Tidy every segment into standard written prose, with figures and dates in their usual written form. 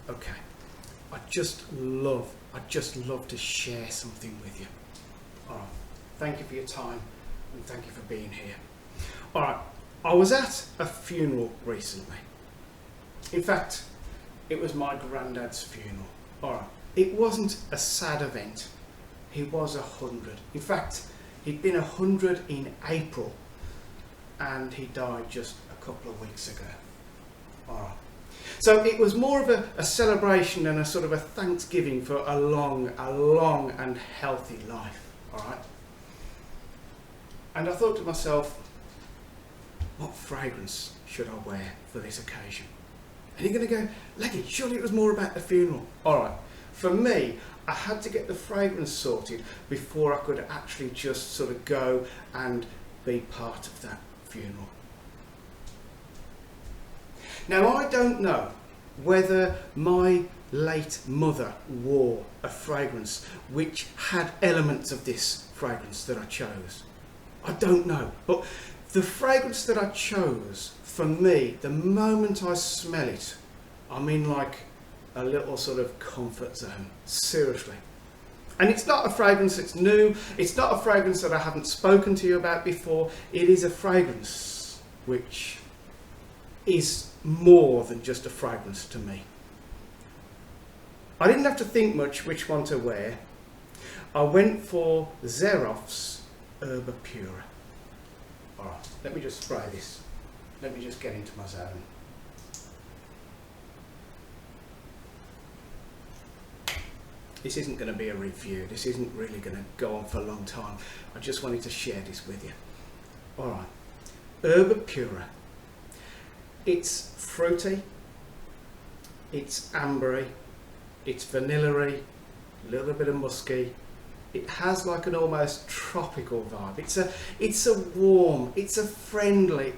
Okay, I'd just love to share something with you. All right, thank you for your time and thank you for being here. All right, I was at a funeral recently. In fact, it was my granddad's funeral. All right, it wasn't a sad event. He was 100. In fact, he'd been 100 in April and he died just a couple of weeks ago. All right. So it was more of a celebration and a sort of a thanksgiving for a long and healthy life. All right. And I thought to myself, what fragrance should I wear for this occasion? And you're going to go, Leggy, surely it was more about the funeral. All right. For me, I had to get the fragrance sorted before I could actually just sort of go and be part of that funeral. Now, I don't know whether my late mother wore a fragrance which had elements of this fragrance that I chose. I don't know, but the fragrance that I chose, for me, the moment I smell it, I'm in like a little sort of comfort zone, seriously. And it's not a fragrance that's new, it's not a fragrance that I haven't spoken to you about before, it is a fragrance which is more than just a fragrance to me. I didn't have to think much which one to wear. I went for Xerjoff's ERBA PURA. Alright, let me just spray this. Let me just get into my zone. This isn't going to be a review, this isn't really going to go on for a long time. I just wanted to share this with you. Alright, ERBA PURA. It's fruity, it's ambery, it's vanilla-y, a little bit of musky. It has like an almost tropical vibe. It's a warm, it's a friendly,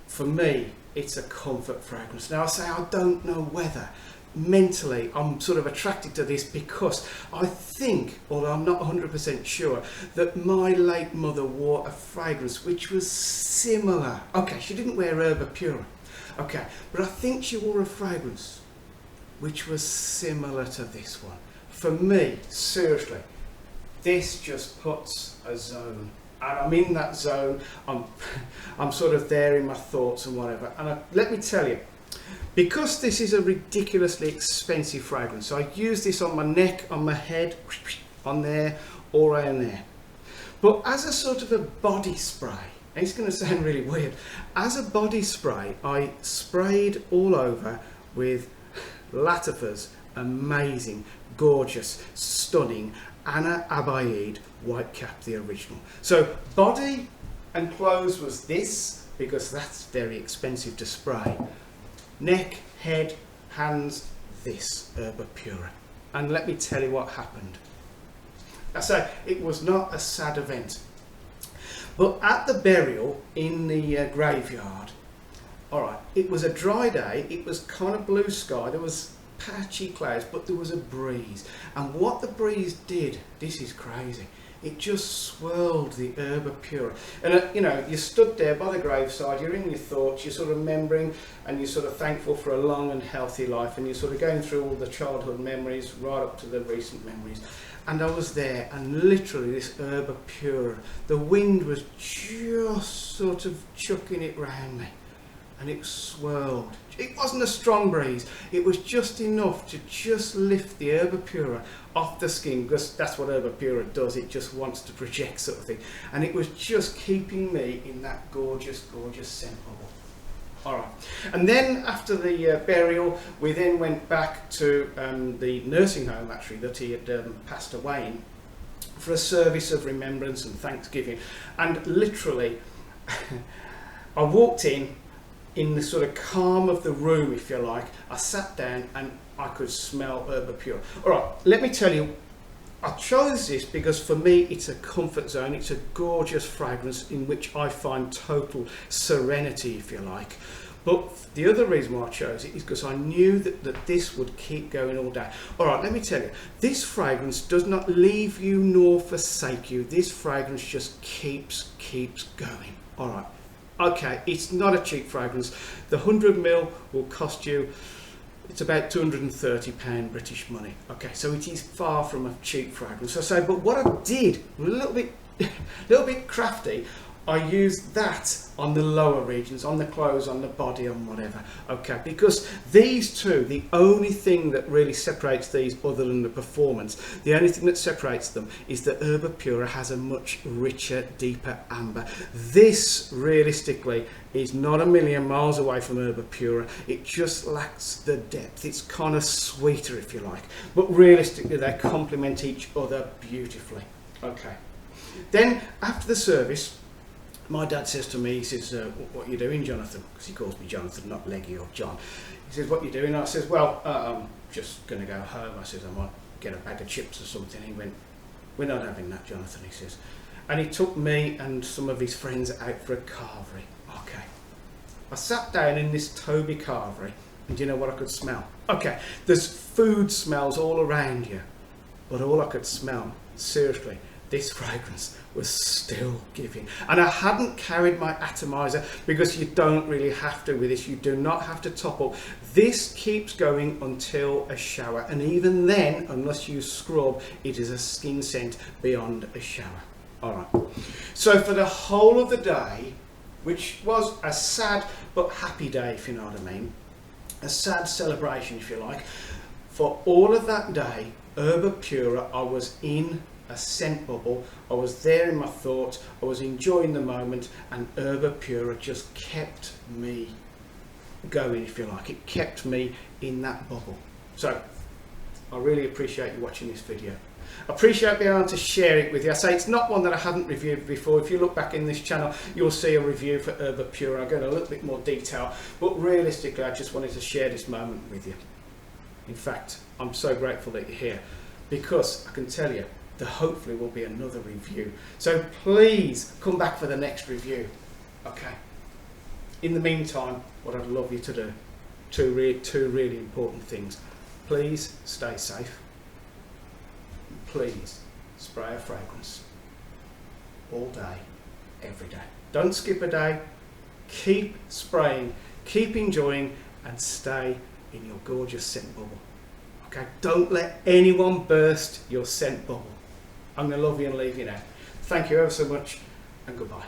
for me, it's a comfort fragrance. Now I say I don't know whether mentally I'm sort of attracted to this because I think, although I'm not 100% sure, that my late mother wore a fragrance which was similar. Okay, she didn't wear ERBA PURA, okay, but I think she wore a fragrance which was similar to this one. For me, seriously, this just puts a zone, and I'm in that zone. I'm sort of there in my thoughts and whatever. And let me tell you, because this is a ridiculously expensive fragrance, I use this on my neck, on my head, on there, all around there. But as a sort of a body spray, and it's going to sound really weird, as a body spray, I sprayed all over with Latifah's amazing, gorgeous, stunning Anna Abayid Whitecap, the original. So body and clothes was this, because that's very expensive to spray. Neck, head, hands, this ERBA PURA. And let me tell you what happened. I say it was not a sad event, but at the burial in the graveyard, all right, it was a dry day, it was kind of blue sky, there was patchy clouds, but there was a breeze. And what the breeze did, this is crazy, it just swirled the ERBA PURA. And you know, you stood there by the graveside, you're in your thoughts, you're sort of remembering, and you're sort of thankful for a long and healthy life, and you're sort of going through all the childhood memories right up to the recent memories. And I was there, and literally this ERBA PURA, the wind was just sort of chucking it round me, and it swirled. It wasn't a strong breeze, it was just enough to just lift the ERBA PURA off the skin, because that's what ERBA PURA does, it just wants to project sort of thing. And it was just keeping me in that gorgeous, gorgeous scent bubble. Alright, and then after the burial, we then went back to the nursing home actually that he had passed away in, for a service of remembrance and thanksgiving. And literally, I walked in the sort of calm of the room, if you like. I sat down and I could smell ERBA PURA. All right, let me tell you, I chose this because for me it's a comfort zone. It's a gorgeous fragrance in which I find total serenity, if you like. But the other reason why I chose it is because I knew that this would keep going all day. All right, let me tell you, this fragrance does not leave you nor forsake you. This fragrance just keeps going. All right. Okay, it's not a cheap fragrance. The 100ml will cost you It's about £230 British money. Okay, so it is far from a cheap fragrance. So I say, but what I did, a little bit crafty, I used that on the lower regions, on the clothes, on the body, on whatever. Okay, because these two, the only thing that really separates these other than the performance, the only thing that separates them is that ERBA PURA has a much richer, deeper amber. This, realistically, is not a million miles away from ERBA PURA. It just lacks the depth. It's kind of sweeter, if you like. But realistically, they complement each other beautifully. Okay. Then, after the service, my dad says to me, he says, what are you doing, Jonathan? Because he calls me Jonathan, not Leggy or John. He says, what are you doing? I says, well, I'm just going to go home. I says, I might get a bag of chips or something. He went, we're not having that, Jonathan, he says. And he took me and some of his friends out for a carvery. Okay. I sat down in this Toby carvery, and do you know what I could smell? Okay, there's food smells all around you, but all I could smell, seriously, this fragrance was still giving. And I hadn't carried my atomizer, because you don't really have to with this. You do not have to top up. This keeps going until a shower, and even then, unless you scrub, it is a skin scent beyond a shower. All right. So for the whole of the day, which was a sad but happy day, if you know what I mean, a sad celebration, if you like, for all of that day, ERBA PURA, I was in a scent bubble. I was there in my thoughts, I was enjoying the moment, and ERBA PURA just kept me going, if you like. It kept me in that bubble. So I really appreciate you watching this video. I appreciate being able to share it with you. I say it's not one that I haven't reviewed before. If you look back in this channel, you'll see a review for ERBA PURA. I go into a little bit more detail, but realistically, I just wanted to share this moment with you. In fact, I'm so grateful that you're here, because I can tell you there hopefully will be another review. So please come back for the next review. Okay. In the meantime, what I'd love you to do, two really important things. Please stay safe. Please spray a fragrance all day, every day. Don't skip a day. Keep spraying, keep enjoying, and stay in your gorgeous scent bubble. Okay? Don't let anyone burst your scent bubble. I'm going to love you and leave you now. Thank you ever so much, and goodbye.